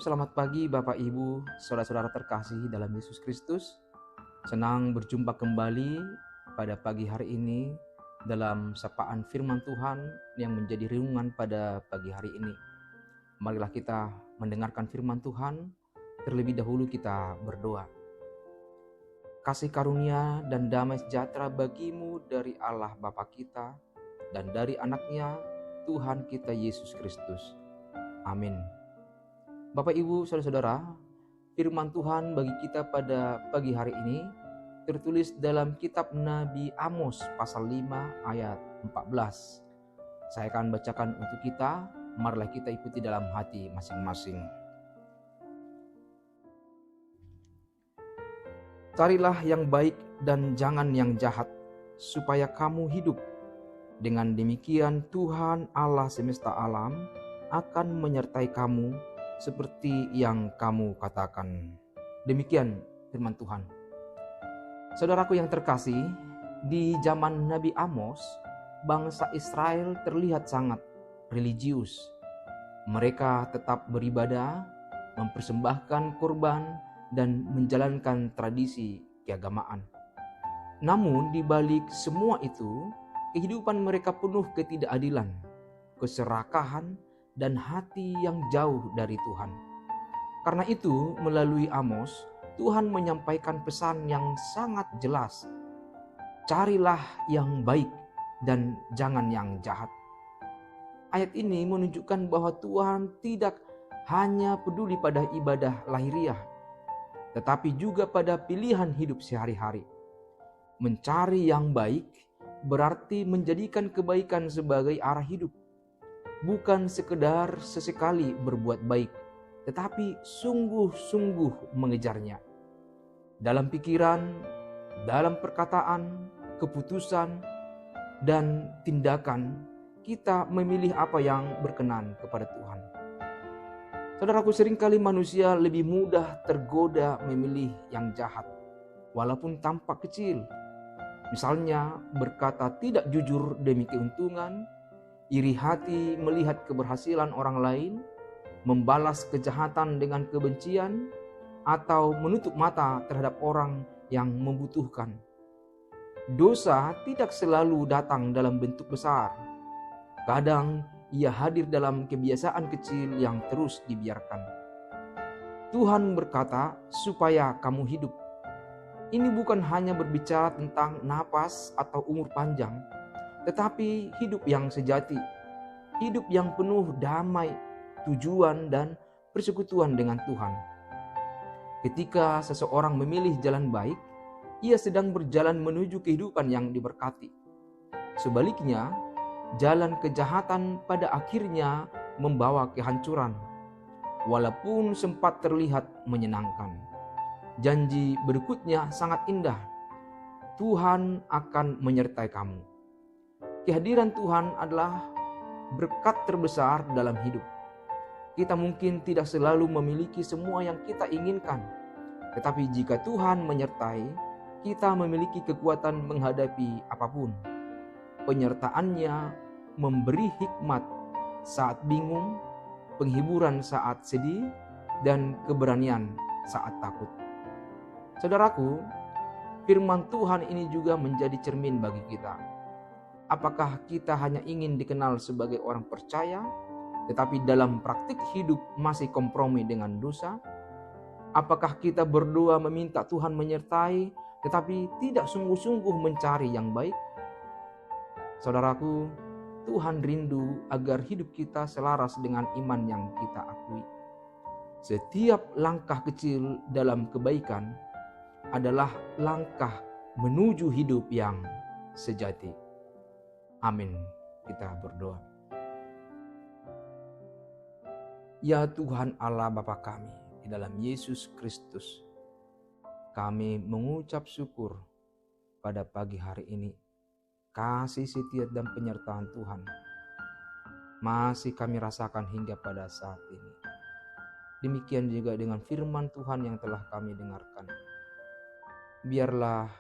selamat pagi Bapak Ibu, saudara-saudara terkasih dalam Yesus Kristus. Senang berjumpa kembali pada pagi hari ini dalam sapaan firman Tuhan yang menjadi renungan pada pagi hari ini. Marilah kita mendengarkan firman Tuhan, terlebih dahulu kita berdoa. Kasih karunia dan damai sejahtera bagimu dari Allah Bapa kita dan dari anaknya Tuhan kita Yesus Kristus. Amin. Bapak Ibu saudara-saudara, firman Tuhan bagi kita pada pagi hari ini tertulis dalam kitab Nabi Amos pasal 5 ayat 14. Saya akan bacakan untuk kita, marilah kita ikuti dalam hati masing-masing. Carilah yang baik dan jangan yang jahat, supaya kamu hidup. Dengan demikian Tuhan Allah semesta alam akan menyertai kamu seperti yang kamu katakan. Demikian firman Tuhan. Saudaraku yang terkasih, di zaman Nabi Amos, bangsa Israel terlihat sangat religius. Mereka tetap beribadah, mempersembahkan korban, dan menjalankan tradisi keagamaan. Namun di balik semua itu, kehidupan mereka penuh ketidakadilan, keserakahan, dan hati yang jauh dari Tuhan. Karena itu, melalui Amos, Tuhan menyampaikan pesan yang sangat jelas. Carilah yang baik dan jangan yang jahat. Ayat ini menunjukkan bahwa Tuhan tidak hanya peduli pada ibadah lahiriah, tetapi juga pada pilihan hidup sehari-hari. Mencari yang baik berarti menjadikan kebaikan sebagai arah hidup. Bukan sekedar sesekali berbuat baik, tetapi sungguh-sungguh mengejarnya. Dalam pikiran, dalam perkataan, keputusan, dan tindakan, kita memilih apa yang berkenan kepada Tuhan. Saudaraku, seringkali manusia lebih mudah tergoda memilih yang jahat, walaupun tampak kecil. Misalnya berkata tidak jujur demi keuntungan, iri hati melihat keberhasilan orang lain, membalas kejahatan dengan kebencian, atau menutup mata terhadap orang yang membutuhkan. Dosa tidak selalu datang dalam bentuk besar. Kadang ia hadir dalam kebiasaan kecil yang terus dibiarkan. Tuhan berkata, supaya kamu hidup. Ini bukan hanya berbicara tentang napas atau umur panjang, tetapi hidup yang sejati, hidup yang penuh damai, tujuan, dan persekutuan dengan Tuhan. Ketika seseorang memilih jalan baik, ia sedang berjalan menuju kehidupan yang diberkati. Sebaliknya, jalan kejahatan pada akhirnya membawa kehancuran, walaupun sempat terlihat menyenangkan. Janji berikutnya sangat indah. Tuhan akan menyertai kamu. Kehadiran Tuhan adalah berkat terbesar dalam hidup. Kita mungkin tidak selalu memiliki semua yang kita inginkan, tetapi jika Tuhan menyertai, kita memiliki kekuatan menghadapi apapun. Penyertaannya memberi hikmat saat bingung, penghiburan saat sedih, dan keberanian saat takut. Saudaraku, firman Tuhan ini juga menjadi cermin bagi kita. Apakah kita hanya ingin dikenal sebagai orang percaya, tetapi dalam praktik hidup masih kompromi dengan dosa? Apakah kita berdoa meminta Tuhan menyertai, tetapi tidak sungguh-sungguh mencari yang baik? Saudaraku, Tuhan rindu agar hidup kita selaras dengan iman yang kita akui. Setiap langkah kecil dalam kebaikan adalah langkah menuju hidup yang sejati. Amin. Kita berdoa. Ya Tuhan Allah Bapa kami, di dalam Yesus Kristus, kami mengucap syukur pada pagi hari ini. Kasih setia dan penyertaan Tuhan masih kami rasakan hingga pada saat ini. Demikian juga dengan firman Tuhan yang telah kami dengarkan. Biarlah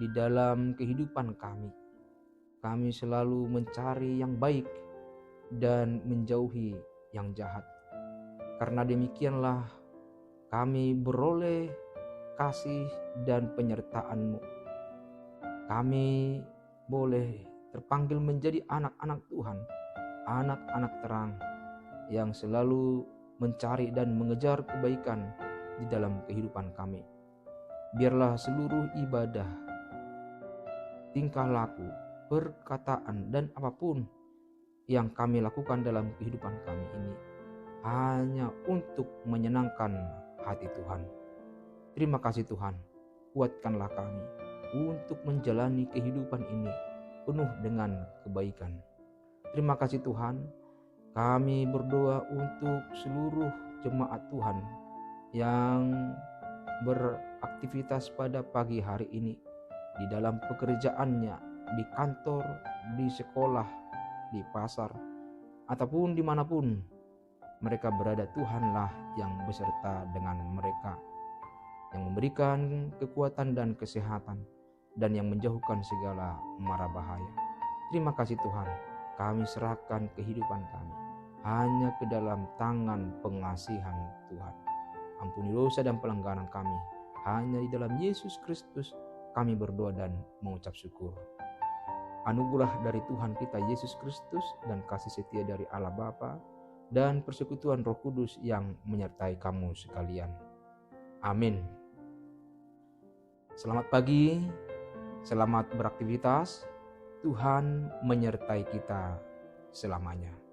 di dalam kehidupan kami selalu mencari yang baik dan menjauhi yang jahat. Karena demikianlah kami beroleh kasih dan penyertaan-Mu. Kami boleh terpanggil menjadi anak-anak Tuhan, anak-anak terang yang selalu mencari dan mengejar kebaikan di dalam kehidupan kami. Biarlah seluruh ibadah, tingkah laku, perkataan, dan apapun yang kami lakukan dalam kehidupan kami ini hanya untuk menyenangkan hati Tuhan. Terima kasih Tuhan, kuatkanlah kami untuk menjalani kehidupan ini penuh dengan kebaikan. Terima kasih Tuhan, kami berdoa untuk seluruh jemaat Tuhan yang beraktivitas pada pagi hari ini, di dalam pekerjaannya, di kantor, di sekolah, di pasar, ataupun dimanapun mereka berada. Tuhanlah yang beserta dengan mereka, yang memberikan kekuatan dan kesehatan, dan yang menjauhkan segala mara bahaya. Terima kasih Tuhan, kami serahkan kehidupan kami hanya ke dalam tangan pengasihan Tuhan. Ampuni dosa dan pelanggaran kami, hanya di dalam Yesus Kristus kami berdoa dan mengucap syukur. Anugerah dari Tuhan kita Yesus Kristus dan kasih setia dari Allah Bapa dan persekutuan Roh Kudus yang menyertai kamu sekalian. Amin. Selamat pagi, selamat beraktivitas. Tuhan menyertai kita selamanya.